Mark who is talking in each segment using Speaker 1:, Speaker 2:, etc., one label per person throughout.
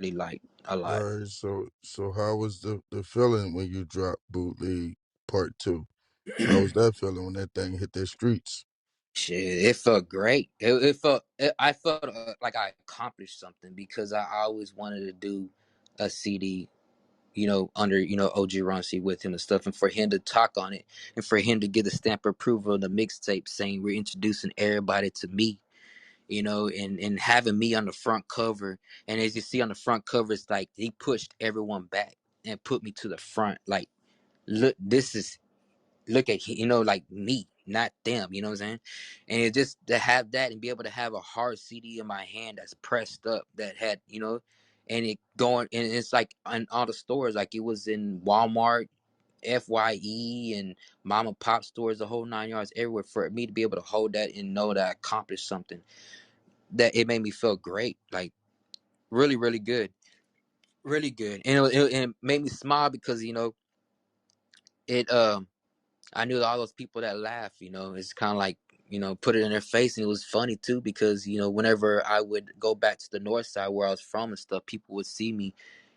Speaker 1: liked a lot.
Speaker 2: All right, so how was the feeling when you dropped Bootleg Part Two? How was that feeling when that thing hit the streets?
Speaker 1: Shit, it felt great. I felt like I accomplished something because I always wanted to do a CD, under OG Ronci with him and stuff, and for him to talk on it, and for him to get the stamp of approval of the mixtape saying we're introducing everybody to me, and having me on the front cover. And as you see on the front cover, it's like he pushed everyone back and put me to the front. Like, look, look at like me, not them. You know what I'm saying? And it just to have that and be able to have a hard CD in my hand that's pressed up that had and it going, and it's like in all the stores, like it was in Walmart, FYE, and mom and pop stores, the whole 9 yards, everywhere. For me to be able to hold that and know that I accomplished something, that it made me feel great, like really, really good, really good. And it made me smile because it I knew all those people that laugh, it's kind of like, put it in their face. And it was funny too, because, whenever I would go back to the north side where I was from and stuff, people would see me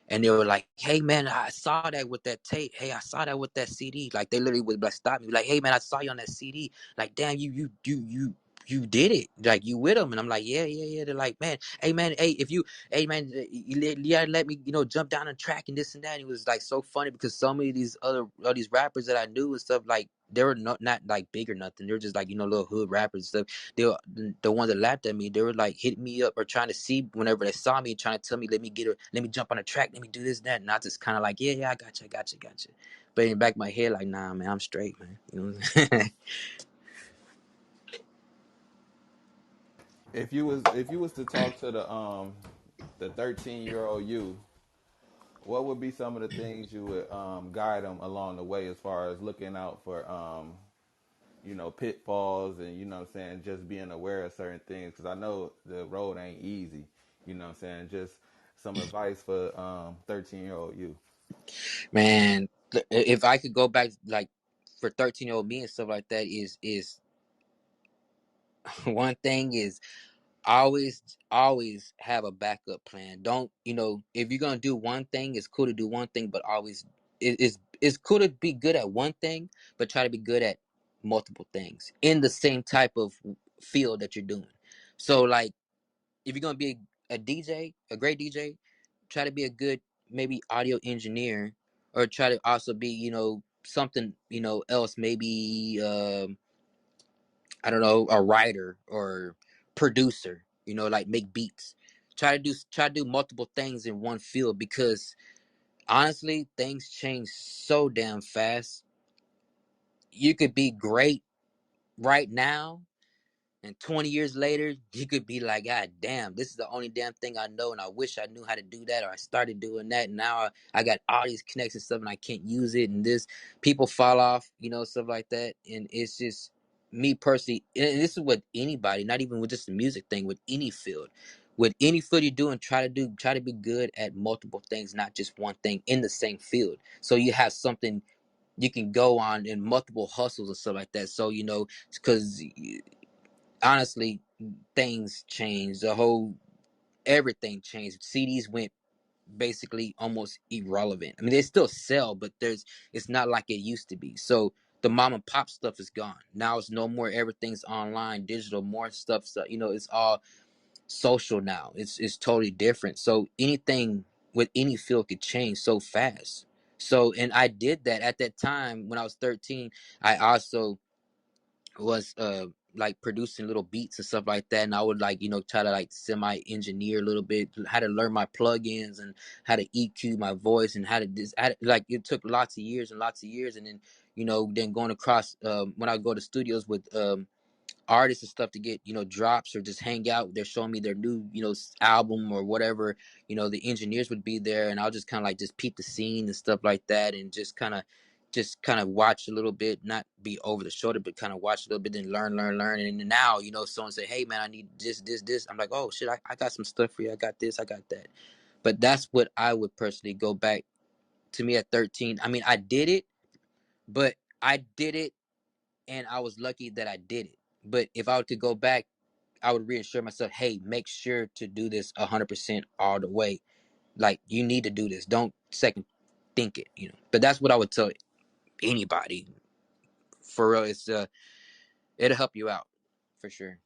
Speaker 1: and they were like, hey man, I saw that with that tape. Hey, I saw that with that CD. Like they literally would like stop me, like, hey man, I saw you on that CD. Like, damn, you did it. Like, you with them. And I'm like, yeah, yeah, yeah. They're like, man, hey, if you, hey man, let me, jump down the track and this and that. And it was like so funny because so many of these all these rappers that I knew and stuff, like they were not like big or nothing. They were just like, little hood rappers and stuff. They were the ones that laughed at me. They were like hitting me up or trying to see whenever they saw me, trying to tell me, let me jump on the track, let me do this and that. And I just kind of like, yeah, I got you, got you. But in the back of my head, like, nah, man, I'm straight, man. You know what I'm saying?
Speaker 3: If you was to talk to the 13-year-old you, what would be some of the things you would guide them along the way as far as looking out for pitfalls and what I'm saying, just being aware of certain things, because I know the road ain't easy. What I'm saying, just some advice for 13-year-old you.
Speaker 1: Man, if I could go back, like for 13-year-old me and stuff like that, is one thing is always have a backup plan. Don't, if you're gonna do one thing, it's cool to do one thing, but always it's cool to be good at one thing, but try to be good at multiple things in the same type of field that you're doing. So like, if you're gonna be a DJ, a great DJ, try to be a good maybe audio engineer, or try to also be something else, maybe I don't know, a writer or producer, like make beats. Try to do multiple things in one field, because honestly, things change so damn fast. You could be great right now, and 20 years later, you could be like, God damn, this is the only damn thing I know, and I wish I knew how to do that, or I started doing that, and now I got all these connections and stuff, and I can't use it, and this, people fall off, stuff like that. And it's just, me personally, and this is with anybody, not even with just the music thing, with any field. With any field you do, and try to be good at multiple things, not just one thing in the same field. So you have something you can go on in multiple hustles and stuff like that. So, because honestly, things changed. The whole everything changed. CDs went basically almost irrelevant. I mean, they still sell, but it's not like it used to be. So the mom and pop stuff is gone. Now it's no more. Everything's online, digital, more stuff. So it's all social now. It's totally different. So anything with any field could change so fast. So, and I did that at that time when I was 13. I also was like producing little beats and stuff like that, and I would like try to like semi engineer a little bit, how to learn my plugins and how to EQ my voice, and how to like it took lots of years and lots of years. And then then going across when I go to studios with artists and stuff to get drops or just hang out, they're showing me their new album or whatever, the engineers would be there, and I'll just kind of like just peep the scene and stuff like that, and just kind of watch a little bit, not be over the shoulder, but kind of watch a little bit, then learn. And then now someone say, hey man, I need this, I'm like, oh shit, I got some stuff for you, I got this, I got that. But that's what I would personally go back to me at 13. I mean, I did it, but I did it and I was lucky that I did it. But if I were to go back, I would reassure myself, hey, make sure to do this 100% all the way. Like, you need to do this. Don't second think it, you know. But that's what I would tell anybody. For real, it'll help you out for sure.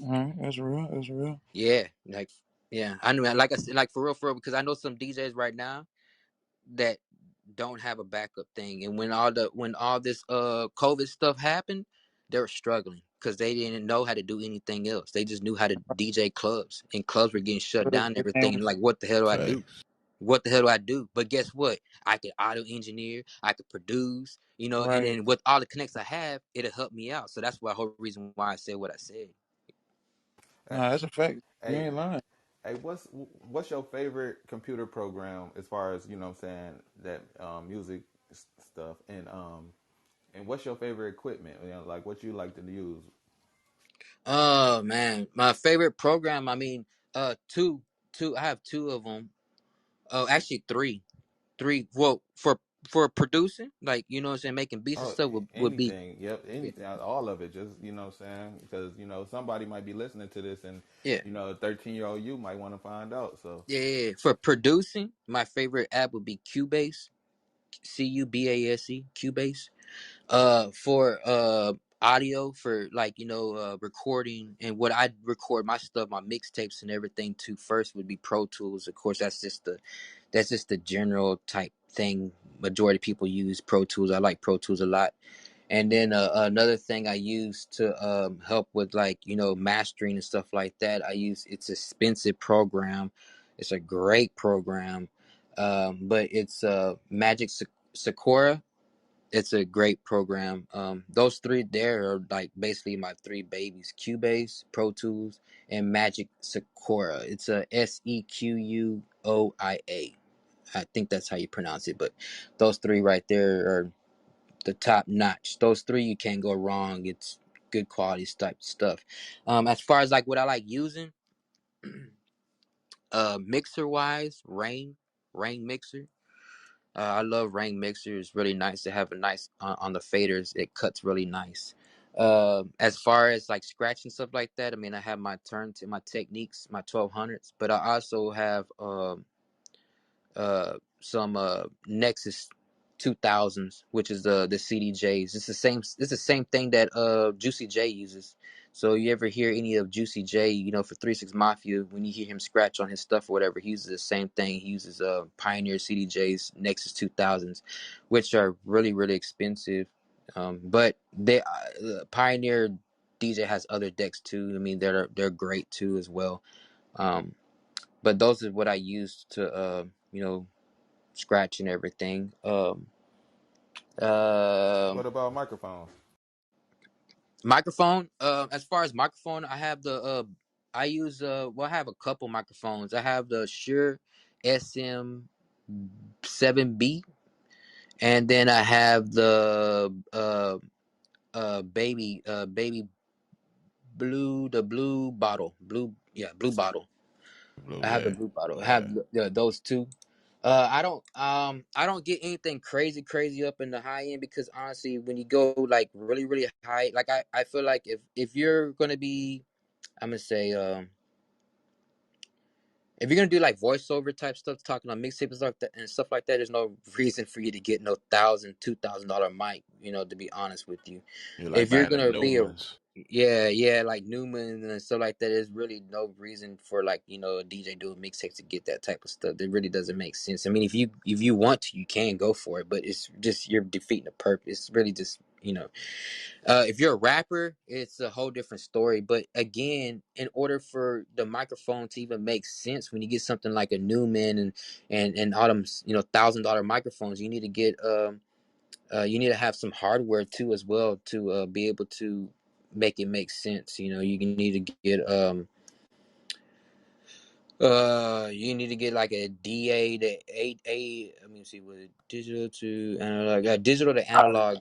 Speaker 4: All right, that's real. That's real.
Speaker 1: Yeah, like, yeah, I know. Like I said, like, for real, because I know some DJs right now that don't have a backup thing, and when all this COVID stuff happened, they were struggling because they didn't know how to do anything else. They just knew how to DJ clubs, and clubs were getting shut down and everything. And like, what the hell do I do?
Speaker 3: Facts.
Speaker 1: What the hell do I do? But guess what? I could auto engineer, I could produce, you know, and
Speaker 4: Right.
Speaker 1: then with all the connects I have, it'll help me out. So that's why whole reason why I said what I said.
Speaker 3: Hey,
Speaker 4: Nah, that's a fact. You
Speaker 3: hey,
Speaker 4: ain't lying.
Speaker 3: hey, what's your favorite computer program as far as you know? What I'm saying that music stuff, and what's your favorite equipment? You know, like what you like to use.
Speaker 1: Oh man, my favorite program. I mean, two. I have two of them. Oh, actually three. Well, for producing, like, you know what I'm saying, making beats and
Speaker 3: Oh,
Speaker 1: stuff would be,
Speaker 3: anything. Yep,
Speaker 1: yeah,
Speaker 3: anything. All of it. Just you know what I'm saying? Because you know somebody might be listening to this, and
Speaker 1: yeah,
Speaker 3: you know a 13-year-old you might want to find out. So
Speaker 1: yeah, yeah. For producing, my favorite app would be Cubase, Cubase, Cubase. For audio, for like, you know, recording, and what I record my stuff, my mixtapes and everything to first would be Pro Tools. Of course, that's just the general type thing. Majority of people use Pro Tools. I like Pro Tools a lot. And then another thing I use to help with, like, you know, mastering and stuff like that, it's an expensive program. It's a great program, but it's Magic Sakura. It's a great program. Those three there are like basically my three babies: Cubase, Pro Tools, and Magic Sakura. It's a Sequoia. I think that's how you pronounce it. But those three right there are the top notch. Those three, you can't go wrong. It's good quality type stuff. As far as like what I like using, mixer wise, Rain mixer. I love Rain mixer. It's really nice to have a nice on the faders. It cuts really nice. As far as like scratching stuff like that, I mean, I have my techniques, my 1200s, but I also have some Nexus 2000s, which is the CDJs. It's the same thing that Juicy J uses. So you ever hear any of Juicy J, you know, for 3 6 Mafia, when you hear him scratch on his stuff or whatever, he uses the same thing. He uses Pioneer CDJs, Nexus 2000s, which are really really expensive. But Pioneer DJ has other decks too. I mean, they're great too as well. Um, but those are what I use to you know, scratch and everything.
Speaker 3: what about microphones?
Speaker 1: Microphone. As far as microphone, I have I use well, I have a couple microphones. I have the Shure SM7B, and then I have the baby blue, the blue bottle, blue bottle. I have the
Speaker 3: Blu-ray.
Speaker 1: blue bottle. I have
Speaker 3: Yeah.
Speaker 1: those two. I don't get anything crazy up in the high end, because honestly, when you go like really really high, like I feel like if you're gonna be, I'm gonna say, if you're gonna do like voiceover type stuff, talking on mixtapes and stuff like that, there's no reason for you to get no $1,000, $2,000 mic. You know, to be honest with you,
Speaker 3: You like
Speaker 1: if you're
Speaker 3: buying the
Speaker 1: gonna be a,
Speaker 3: Newmans.
Speaker 1: yeah, like Newman and stuff like that, there's really no reason for, like, you know, a DJ doing mixtapes to get that type of stuff. That really doesn't make sense. I mean, if you want to, you can go for it, but it's just, you're defeating the purpose. It's really just, you know, if you're a rapper, it's a whole different story. But again, in order for the microphone to even make sense, when you get something like a Newman and all them, you know, $1,000 microphones, you need to get you need to have some hardware too as well to be able to make it make sense. You know, you need to get you need to get like a DA to 8A. Let me see, what digital to analog, digital to analog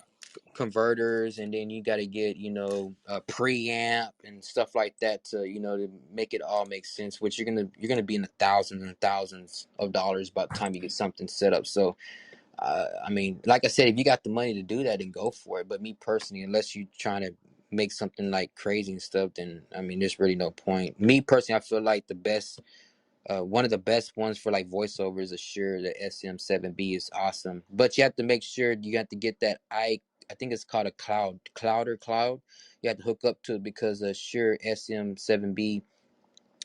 Speaker 1: converters, and then you got to get, you know, a preamp and stuff like that to, you know, to make it all make sense. Which you're gonna be in the thousands and thousands of dollars by the time you get something set up. So I mean, like I said, if you got the money to do that, then go for it. But me personally, unless you're trying to make something like crazy and stuff, then I mean, there's really no point. Me personally, I feel like the best One of the best ones for like voiceover is Assure. The SM7B is awesome, but you have to make sure you have to get that I think it's called a cloud. You have to hook up to it because Assure SM7B,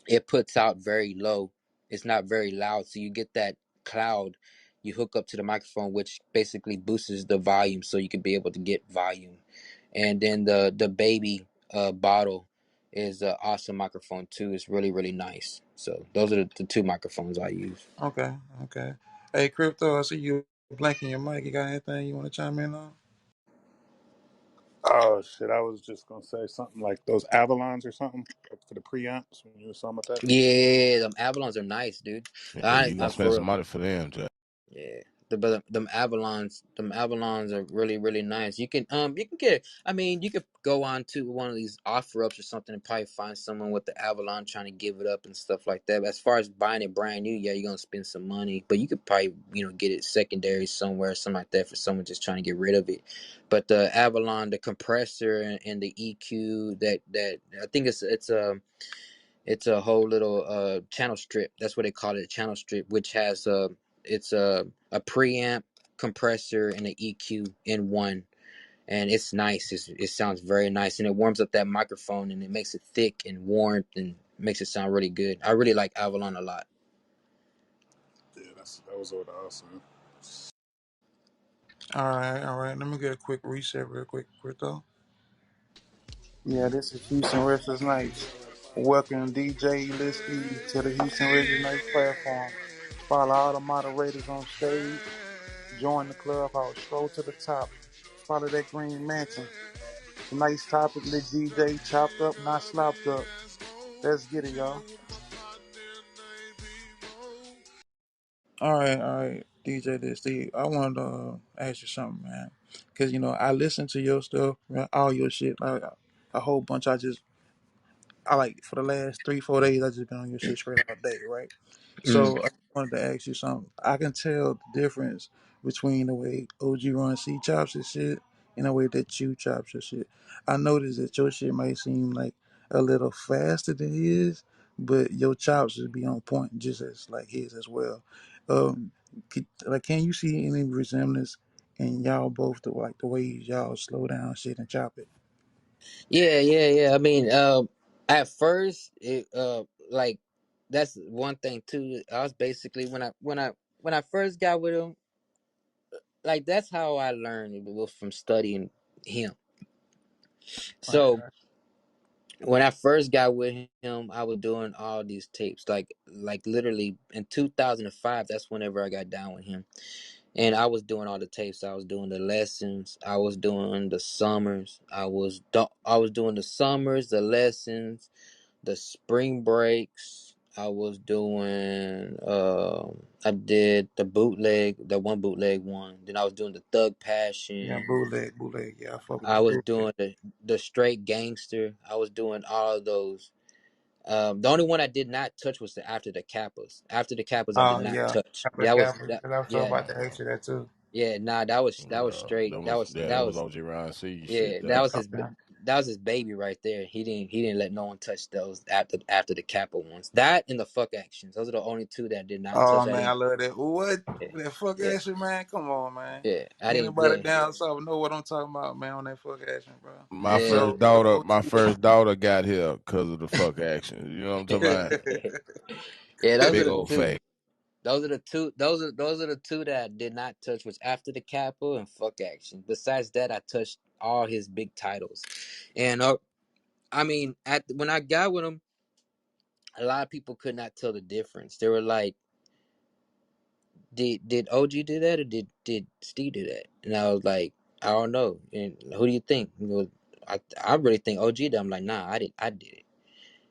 Speaker 1: it puts out very low. It's not very loud, so you get that cloud. You hook up to the microphone, which basically boosts the volume, so you can be able to get volume. And then the baby bottle is an awesome microphone too. It's really really nice. So those are the two microphones I use.
Speaker 4: Okay, okay. Hey, Crypto, I see you blanking your mic. You got anything you want to chime in on?
Speaker 5: Oh shit! I was just gonna say something like those Avalons or something like for the preamps when you were talking about that.
Speaker 1: Yeah, them Avalons are nice, dude.
Speaker 6: Yeah, you gonna
Speaker 1: I
Speaker 6: spend
Speaker 1: for
Speaker 6: some
Speaker 1: real.
Speaker 6: money for them, Jack.
Speaker 1: Yeah, but them Avalons are really really nice. You can get. I mean, you could go on to one of these offer ups or something and probably find someone with the Avalon trying to give it up and stuff like that. But as far as buying it brand new, yeah, you're gonna spend some money. But you could probably get it secondary somewhere, something like that, for someone just trying to get rid of it. But the Avalon, the compressor and the EQ, that I think it's a whole little channel strip. That's what they call it, a channel strip, which has it's a preamp, compressor, and an EQ in one, and it's nice. It sounds very nice, and it warms up that microphone, and it makes it thick and warm, and makes it sound really good. I really like Avalon a lot.
Speaker 5: Yeah, that was what I was saying.
Speaker 4: All right, all right. Let me get a quick reset real quick, Crypto. Yeah, this is Houston Restless Nights. Welcome DJ Lil Steve to the Houston Restless Nights platform. Follow all the moderators on stage. Join the clubhouse. Scroll to the top. Follow that green mansion. Tonight's topic, Lit DJ, chopped up, not slopped up. Let's get it, y'all. All right, DJ Lil Steve. I wanted to ask you something, man. Because, I listen to your stuff, man, all your shit, like a whole bunch. I like for the last 3-4 days, I just been on your shit straight all day, right?
Speaker 1: Mm.
Speaker 4: So I wanted to ask you something. I can tell the difference between the way OG Ron C chops his shit and the way that you chops your shit. I noticed that your shit might seem like a little faster than his, but your chops would be on point just as like his as well. Can you see any resemblance in y'all both, the way y'all slow down shit and chop it?
Speaker 1: Yeah. I mean, at first, it like that's one thing too. I was basically when I first got with him, like that's how I learned. It was from studying him.
Speaker 4: Right,
Speaker 1: So
Speaker 4: right.
Speaker 1: when I first got with him, I was doing all these tapes, like literally in 2005. That's whenever I got down with him, and I was doing all the tapes. I was doing the lessons. I was doing the summers. I was doing the summers, the lessons, the spring breaks. I was doing. I did the bootleg, the one bootleg one. Then I was doing the Thug
Speaker 4: Yeah,
Speaker 1: Passion.
Speaker 4: bootleg. Yeah, I fuck with
Speaker 1: I
Speaker 4: the
Speaker 1: was
Speaker 4: bootleg.
Speaker 1: doing the straight gangster. I was doing all of those. The only one I did not touch was the After the Kappas. After the Kappas, I did
Speaker 4: Oh
Speaker 1: not
Speaker 4: yeah,
Speaker 1: touch.
Speaker 4: Kappa
Speaker 1: That was
Speaker 4: Kappa.
Speaker 1: that.
Speaker 4: And I was
Speaker 1: Yeah,
Speaker 4: about to ask you that too.
Speaker 1: yeah. Nah, that was
Speaker 6: No,
Speaker 1: straight.
Speaker 6: that was OG Ron C
Speaker 1: Yeah.
Speaker 6: shit. That
Speaker 4: Okay.
Speaker 1: That was his baby right there. He didn't let no one touch those after the Kappa ones. That and the fuck actions. Those are the only two that I did not
Speaker 4: Oh
Speaker 1: touch. I
Speaker 4: man, I
Speaker 1: didn't.
Speaker 4: love that. What
Speaker 1: Yeah,
Speaker 4: that fuck
Speaker 1: yeah,
Speaker 4: action, man? Come on, man.
Speaker 1: yeah. I didn't.
Speaker 4: Anybody
Speaker 1: Yeah,
Speaker 4: down south know what I'm talking about, man? On that fuck action, bro.
Speaker 1: yeah.
Speaker 4: So
Speaker 6: my
Speaker 4: OG.
Speaker 6: first daughter got here because of the fuck action. You know what I'm talking about?
Speaker 1: Yeah, those are
Speaker 6: Big
Speaker 1: the
Speaker 6: old
Speaker 1: two.
Speaker 6: fact.
Speaker 1: Those are the two. Those are the two that I did not touch. Was After the Capo and Fuck Action. Besides that, I touched all his big titles, and I mean, when I got with him, a lot of people could not tell the difference. They were like, "Did OG do that, or did Steve do that?" And I was like, "I don't know." And who do you think? He goes, I really think OG did. I'm like, "Nah, I did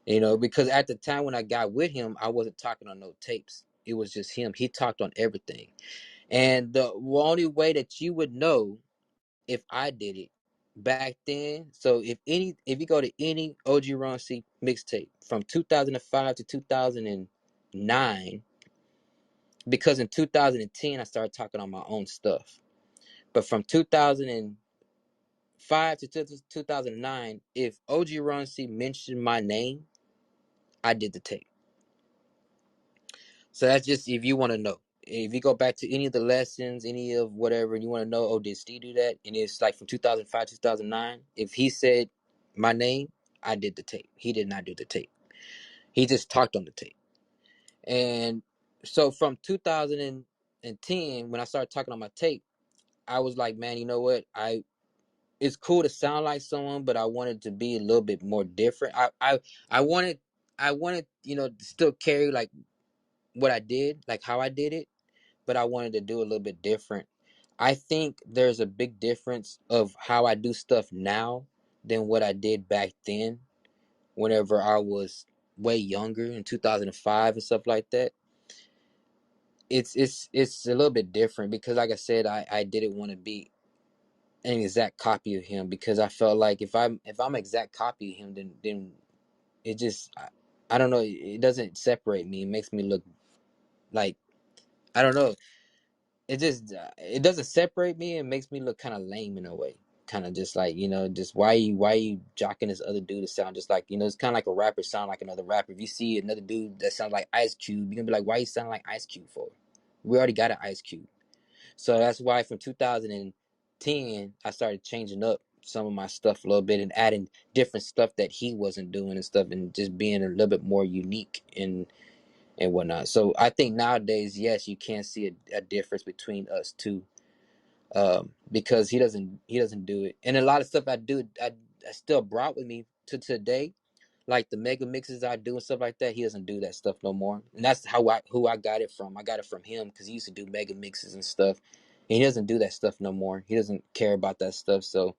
Speaker 1: it." Because at the time when I got with him, I wasn't talking on no tapes. It was just him. He talked on everything. And the only way that you would know if I did it back then, so if you go to any OG Ron C mixtape from 2005 to 2009, because in 2010 I started talking on my own stuff. But from 2005 to 2009, if OG Ron C mentioned my name, I did the tape. So that's just if you want to know. If you go back to any of the lessons, any of whatever, and you want to know, oh, did Steve do that? And it's like from 2005, 2009. If he said my name, I did the tape. He did not do the tape. He just talked on the tape. And so from 2010, when I started talking on my tape, I was like, man, you know what? It's cool to sound like someone, but I wanted to be a little bit more different. I wanted to still carry like what I did, like how I did it, but I wanted to do a little bit different. I think there's a big difference of how I do stuff now than what I did back then, whenever I was way younger in 2005 and stuff like that. It's a little bit different because, like I said, I didn't want to be an exact copy of him, because I felt like if I'm an exact copy of him, then it just I don't know, it doesn't separate me. It makes me look like, I don't know. It just it doesn't separate me. It makes me look kind of lame in a way. Kind of just like, just why you jocking this other dude to sound just like, it's kind of like a rapper sound like another rapper. If you see another dude that sounds like Ice Cube, you're gonna be like, why you sound like Ice Cube for? We already got an Ice Cube. So that's why from 2010 I started changing up some of my stuff a little bit and adding different stuff that he wasn't doing and stuff, and just being a little bit more unique and whatnot. So I think nowadays, yes, you can see a difference between us two, because he doesn't do it, and a lot of stuff I do, I still brought with me to today, like the mega mixes I do and stuff like that. He doesn't do that stuff no more, and that's who I got it from. I got it from him because he used to do mega mixes and stuff, and he doesn't do that stuff no more. He doesn't care about that stuff. So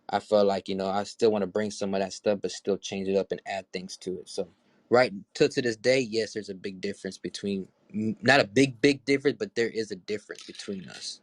Speaker 1: I felt like, I still want to bring some of that stuff, but still change it up and add things to it. So right to this day, yes, there's a big difference between, not a big difference, but there is a difference between us.